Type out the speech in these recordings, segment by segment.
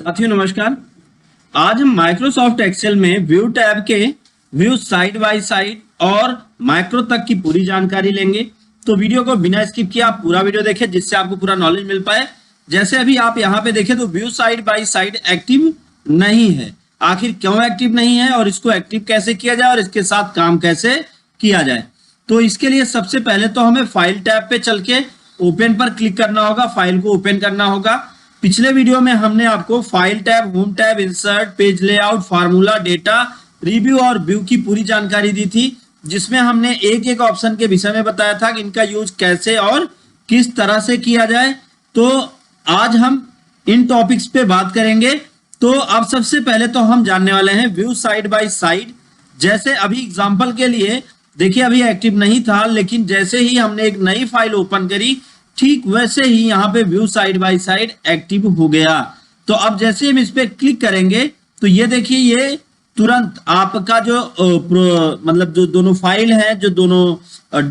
साथियों नमस्कार। आज हम माइक्रोसॉफ्ट एक्सेल में व्यू टैब के व्यू साइड बाय साइड और मैक्रो तक की पूरी जानकारी लेंगे। तो वीडियो को बिना स्किप किए आप पूरा वीडियो देखें जिससे आपको पूरा नॉलेज मिल पाए। जैसे अभी आप यहाँ पे देखें तो view side by side active नहीं है। आखिर क्यों एक्टिव नहीं है और इसको एक्टिव कैसे किया जाए और इसके साथ काम कैसे किया जाए। तो इसके लिए सबसे पहले तो हमें फाइल टैब पे चल के ओपन पर क्लिक करना होगा, फाइल को ओपन करना होगा। पिछले वीडियो में हमने आपको file tab, home tab, insert, page layout, formula, data, review और व्यू की पूरी जानकारी दी थी, जिसमें हमने एक एक ऑप्शन के विषय में बताया था कि इनका यूज कैसे और किस तरह से किया जाए। तो आज हम इन टॉपिक्स पे बात करेंगे। तो अब सबसे पहले तो हम जानने वाले हैं व्यू साइड बाय साइड। जैसे अभी एग्जांपल के लिए देखिए, अभी एक्टिव नहीं था, लेकिन जैसे ही हमने एक नई फाइल ओपन करी ठीक वैसे ही यहाँ पे view side by side active हो गया। तो अब जैसे हम इस पे क्लिक करेंगे तो ये देखिए, ये तुरंत आपका जो मतलब जो दोनों फाइल है, जो दोनों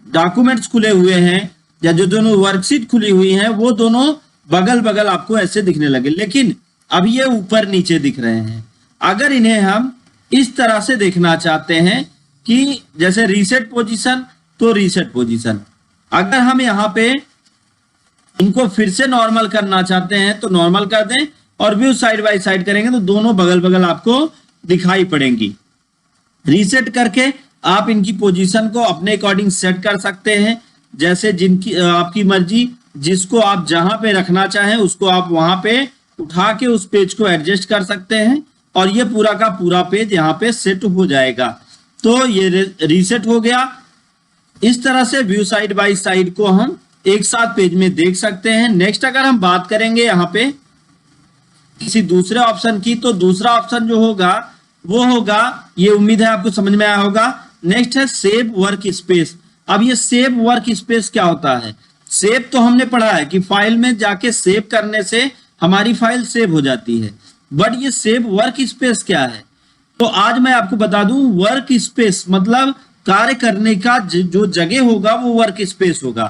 डॉक्यूमेंट्स खुले हुए हैं या जो दोनों वर्कशीट खुली हुई हैं, वो दोनों बगल बगल आपको ऐसे दिखने लगे। लेकिन अब ये ऊपर नीचे दिख रहे हैं। अगर इन्हें हम इस तरह से देखना चाहते हैं कि जैसे रीसेट पोजीशन, तो रीसेट पोजीशन, अगर हम यहाँ पे इनको फिर से नॉर्मल करना चाहते हैं तो नॉर्मल कर दें, और व्यू साइड बाय साइड करेंगे तो दोनों बगल बगल आपको दिखाई पड़ेंगी। रीसेट करके आप इनकी पोजीशन को अपने अकॉर्डिंग सेट कर सकते हैं, जैसे जिनकी आपकी मर्जी, जिसको आप जहां पे रखना चाहें उसको आप वहां पे उठा के उस पेज को एडजस्ट कर सकते हैं और ये पूरा का पूरा पेज यहाँ पे सेट हो जाएगा। तो ये रीसेट हो गया। इस तरह से व्यू साइड बाय साइड को हम एक साथ पेज में देख सकते हैं। नेक्स्ट अगर हम बात करेंगे यहाँ पे किसी दूसरे ऑप्शन की, तो दूसरा ऑप्शन जो होगा वो होगा, ये उम्मीद है आपको समझ में आया होगा। नेक्स्ट है सेव वर्क स्पेस। अब ये सेव वर्क स्पेस क्या होता है? सेव तो हमने पढ़ा है कि फाइल में जाके सेव करने से हमारी फाइल सेव हो जाती है, बट ये सेव वर्क स्पेस क्या है? तो आज मैं आपको बता दूं, वर्क स्पेस मतलब कार्य करने का जो जगह होगा वो वर्क स्पेस होगा।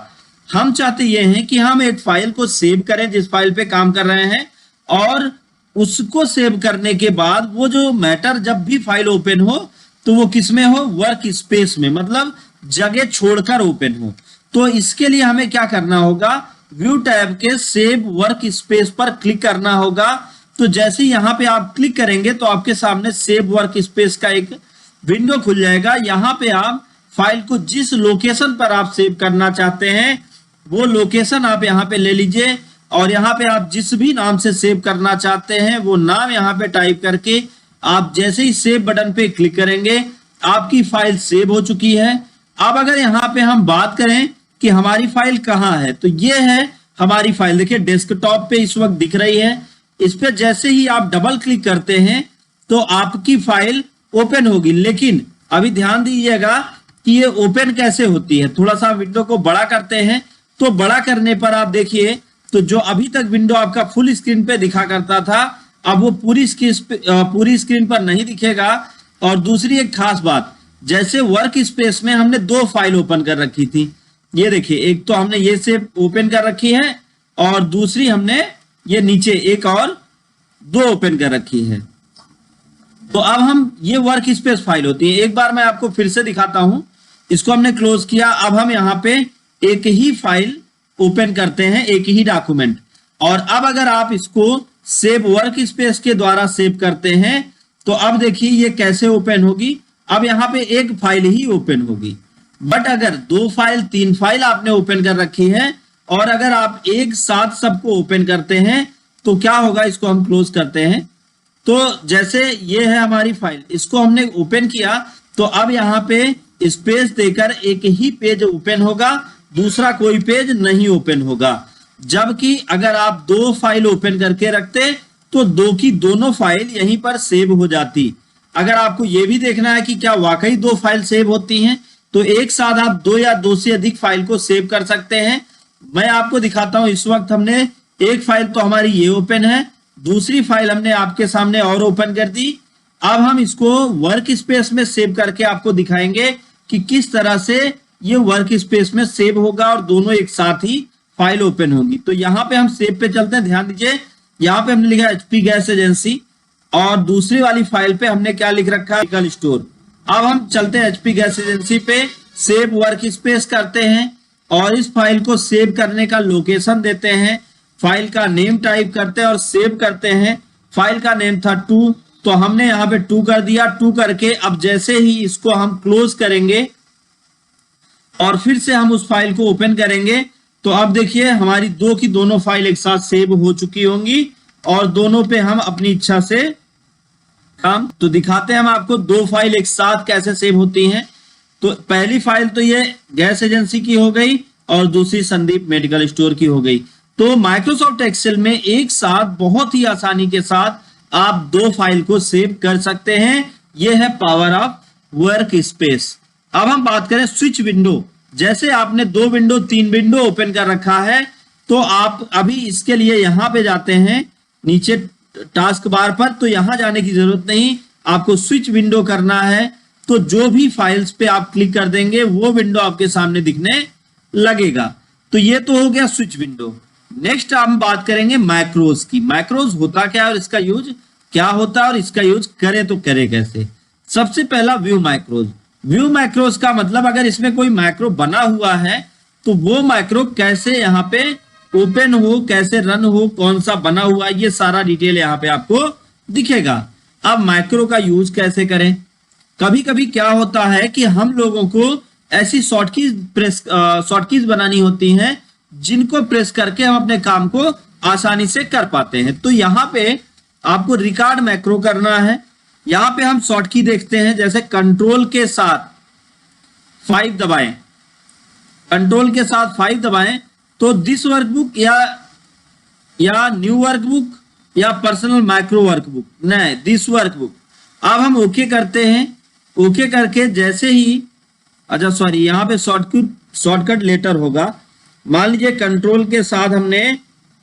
हम चाहते ये हैं कि हम एक फाइल को सेव करें जिस फाइल पे काम कर रहे हैं, और उसको सेव करने के बाद वो जो मैटर जब भी फाइल ओपन हो तो वो किस में हो? वर्क स्पेस में, मतलब जगह छोड़कर ओपन हो। तो इसके लिए हमें क्या करना होगा? व्यू टैब के सेव वर्क स्पेस पर क्लिक करना होगा। तो जैसे यहाँ पे आप क्लिक करेंगे तो आपके सामने सेव वर्क स्पेस का एक विंडो खुल जाएगा। यहाँ पे आप फाइल को जिस लोकेशन पर आप सेव करना चाहते हैं वो लोकेशन आप यहाँ पे ले लीजिए, और यहाँ पे आप जिस भी नाम से सेव करना चाहते हैं वो नाम यहाँ पे टाइप करके आप जैसे ही सेव बटन पे क्लिक करेंगे आपकी फाइल सेव हो चुकी है। अब अगर यहाँ पे हम बात करें कि हमारी फाइल कहाँ है, तो ये है हमारी फाइल। देखिए डेस्कटॉप पे इस वक्त दिख रही है। इस पे जैसे ही आप डबल क्लिक करते हैं तो आपकी फाइल ओपन होगी। लेकिन अभी ध्यान दीजिएगा कि ये ओपन कैसे होती है। थोड़ा सा विंडो को बड़ा करते हैं, तो बड़ा करने पर आप देखिए तो जो अभी तक विंडो आपका फुल स्क्रीन पे दिखा करता था, अब वो पूरी स्क्रीन पर नहीं दिखेगा। और दूसरी एक खास बात, जैसे वर्क स्पेस में हमने दो फाइल ओपन कर रखी थी, ये देखिए, एक तो हमने ये से ओपन कर रखी है और दूसरी हमने ये नीचे एक और दो ओपन कर रखी है। तो अब हम, ये वर्क स्पेस फाइल होती है। एक बार मैं आपको फिर से दिखाता हूं। इसको हमने क्लोज किया। अब हम यहाँ पे एक ही फाइल ओपन करते हैं, एक ही डॉक्यूमेंट। और अब अगर आप इसको सेव वर्क स्पेस के द्वारा सेव करते हैं तो अब देखिए ये कैसे ओपन होगी। अब यहाँ पे एक फाइल ही ओपन होगी, बट अगर दो फाइल, तीन फाइल आपने ओपन कर रखी है और अगर आप एक साथ सबको ओपन करते हैं तो क्या होगा? इसको हम क्लोज करते हैं। तो जैसे ये है हमारी फाइल, इसको हमने ओपन किया तो अब यहाँ पे स्पेस देकर एक ही पेज ओपन होगा, दूसरा कोई पेज नहीं ओपन होगा। जबकि अगर आप दो फाइल ओपन करके रखते तो दो की दोनों फाइल यहीं पर सेव हो जाती। अगर आपको यह भी देखना है कि क्या वाकई दो फाइल सेव होती हैं तो एक साथ आप दो या दो से अधिक फाइल को सेव कर सकते हैं। मैं आपको दिखाता हूं। इस वक्त हमने एक फाइल तो हमारी ये ओपन है, दूसरी फाइल हमने आपके सामने और ओपन कर दी। अब हम इसको वर्क स्पेस में सेव करके आपको दिखाएंगे कि किस तरह से ये वर्क स्पेस में सेव होगा और दोनों एक साथ ही फाइल ओपन होगी। तो यहाँ पे हम सेव पे चलते हैं। ध्यान दीजिए, यहाँ पे हमने लिखा एचपी गैस एजेंसी और दूसरी वाली फाइल पे हमने क्या लिख रखा है, मेडिकल स्टोर। अब हम चलते हैं एचपी गैस एजेंसी पे, सेव वर्क स्पेस करते हैं और इस फाइल को सेव करने का लोकेशन देते हैं, फाइल का नेम टाइप करते हैं और सेव करते हैं। फाइल का नेम था 2, तो हमने यहाँ पे 2 कर दिया। 2 करके अब जैसे ही इसको हम क्लोज करेंगे और फिर से हम उस फाइल को ओपन करेंगे तो अब देखिए हमारी 2 की दोनों फाइल एक साथ सेव हो चुकी होंगी और दोनों पे हम अपनी इच्छा से काम तो दिखाते हैं हम आपको 2 फाइल एक साथ कैसे सेव होती हैं। तो पहली फाइल तो ये गैस एजेंसी की हो गई और दूसरी संदीप मेडिकल स्टोर की हो गई। तो माइक्रोसॉफ्ट एक्सेल में एक साथ बहुत ही आसानी के साथ आप 2 फाइल को सेव कर सकते हैं। यह है पावर ऑफ वर्क स्पेस। अब हम बात करें स्विच विंडो। जैसे आपने 2 विंडो 3 विंडो ओपन कर रखा है तो आप अभी इसके लिए यहां पे जाते हैं नीचे टास्क बार पर, तो यहां जाने की जरूरत नहीं, आपको स्विच विंडो करना है। तो जो भी फाइल्स पे आप क्लिक कर देंगे वो विंडो आपके सामने दिखने लगेगा। तो ये तो हो गया स्विच विंडो। नेक्स्ट हम बात करेंगे मैक्रोज की। मैक्रोज होता क्या है और इसका यूज क्या होता है और इसका यूज करें तो करें कैसे। सबसे पहला व्यू मैक्रोज। व्यू मैक्रोज का मतलब अगर इसमें कोई मैक्रो बना हुआ है तो वो मैक्रो कैसे यहाँ पे ओपन हो, कैसे रन हो, कौन सा बना हुआ है, ये सारा डिटेल यहाँ पे आपको दिखेगा। अब मैक्रो का यूज कैसे करें। कभी कभी क्या होता है कि हम लोगों को ऐसी शॉर्टकीज बनानी होती हैं जिनको प्रेस करके हम अपने काम को आसानी से कर पाते हैं। तो यहाँ पे आपको रिकॉर्ड मैक्रो करना है। यहाँ पे हम शॉर्टकी देखते हैं, जैसे कंट्रोल के साथ 5 दबाएं, कंट्रोल के साथ 5 दबाएं तो दिस वर्कबुक या न्यू वर्कबुक या पर्सनल माइक्रो वर्कबुक, नहीं दिस वर्कबुक। अब हम ओके करते हैं। ओके करके जैसे ही यहाँ पे शॉर्टकट लेटर होगा। मान लीजिए कंट्रोल के साथ हमने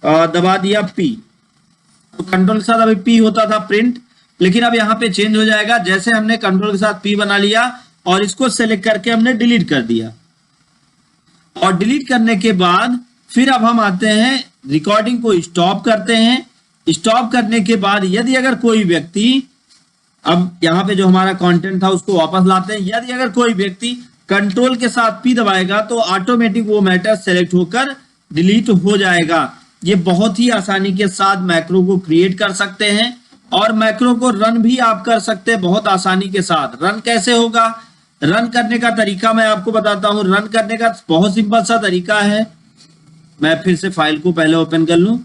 दबा दिया P, तो कंट्रोल के साथ अभी P होता था प्रिंट, लेकिन अब यहाँ पे चेंज हो जाएगा। जैसे हमने कंट्रोल के साथ P बना लिया और इसको सेलेक्ट करके हमने डिलीट कर दिया और डिलीट करने के बाद फिर अब हम आते हैं रिकॉर्डिंग को स्टॉप करते हैं। स्टॉप करने के बाद यदि अगर कोई व्यक्ति, अब यहाँ पे जो हमारा कंटेंट था उसको वापस लाते हैं, यदि अगर कोई व्यक्ति कंट्रोल के साथ P दबाएगा तो ऑटोमेटिक वो मैटर सेलेक्ट होकर डिलीट हो जाएगा। ये बहुत ही आसानी के साथ मैक्रो को क्रिएट कर सकते हैं और मैक्रो को रन भी आप कर सकते हैं बहुत आसानी के साथ। रन कैसे होगा, रन करने का तरीका मैं आपको बताता हूं। रन करने का बहुत सिंपल सा तरीका है। मैं फिर से फाइल को पहले ओपन कर लूं।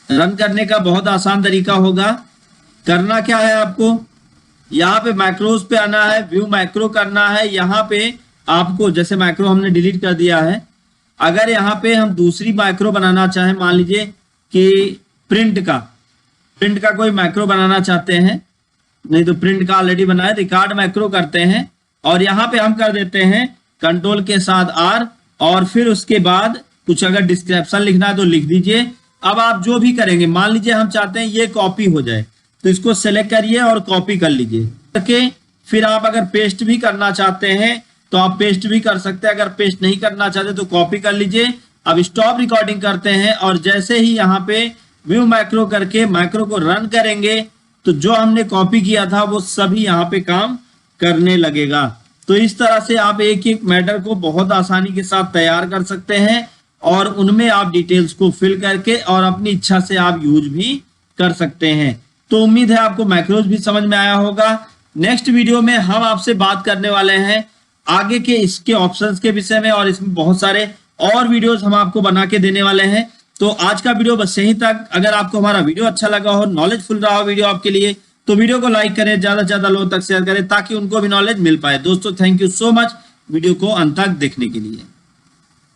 रन करने का बहुत आसान तरीका होगा। करना क्या है, आपको यहाँ पे मैक्रोज पे आना है, व्यू मैक्रो करना है। यहाँ पे आपको जैसे मैक्रो हमने डिलीट कर दिया है, अगर यहाँ पे हम दूसरी मैक्रो बनाना चाहें, मान लीजिए कि प्रिंट का कोई मैक्रो बनाना चाहते हैं, नहीं तो प्रिंट का ऑलरेडी बना है, रिकॉर्ड मैक्रो करते हैं और यहाँ पे हम कर देते हैं कंट्रोल के साथ R और फिर उसके बाद कुछ अगर डिस्क्रिप्शन लिखना है तो लिख दीजिए। अब आप जो भी करेंगे, मान लीजिए हम चाहते हैं ये कॉपी हो जाए तो इसको सेलेक्ट करिए और कॉपी कर लीजिए करके फिर आप अगर पेस्ट भी करना चाहते हैं तो आप पेस्ट भी कर सकते हैं। अगर पेस्ट नहीं करना चाहते तो कॉपी कर लीजिए। अब स्टॉप रिकॉर्डिंग करते हैं और जैसे ही यहाँ पे व्यू मैक्रो करके मैक्रो को रन करेंगे तो जो हमने कॉपी किया था वो सभी यहाँ पे काम करने लगेगा। तो इस तरह से आप एक एक मैटर को बहुत आसानी के साथ तैयार कर सकते हैं और उनमें आप डिटेल्स को फिल करके और अपनी इच्छा से आप यूज भी कर सकते हैं। तो उम्मीद है आपको मैक्रोज भी समझ में आया होगा। नेक्स्ट वीडियो में हम आपसे बात करने वाले हैं आगे के इसके ऑप्शंस के विषय में और इसमें बहुत सारे और वीडियोस हम आपको बना के देने वाले हैं। तो आज का वीडियो बस यहीं तक। अगर आपको हमारा वीडियो अच्छा लगा हो, नॉलेजफुल रहा हो वीडियो आपके लिए, तो वीडियो को लाइक करें, ज्यादा से ज्यादा लोगों तक शेयर करें ताकि उनको भी नॉलेज मिल पाए। दोस्तों thank you so much video को अंत तक देखने के लिए।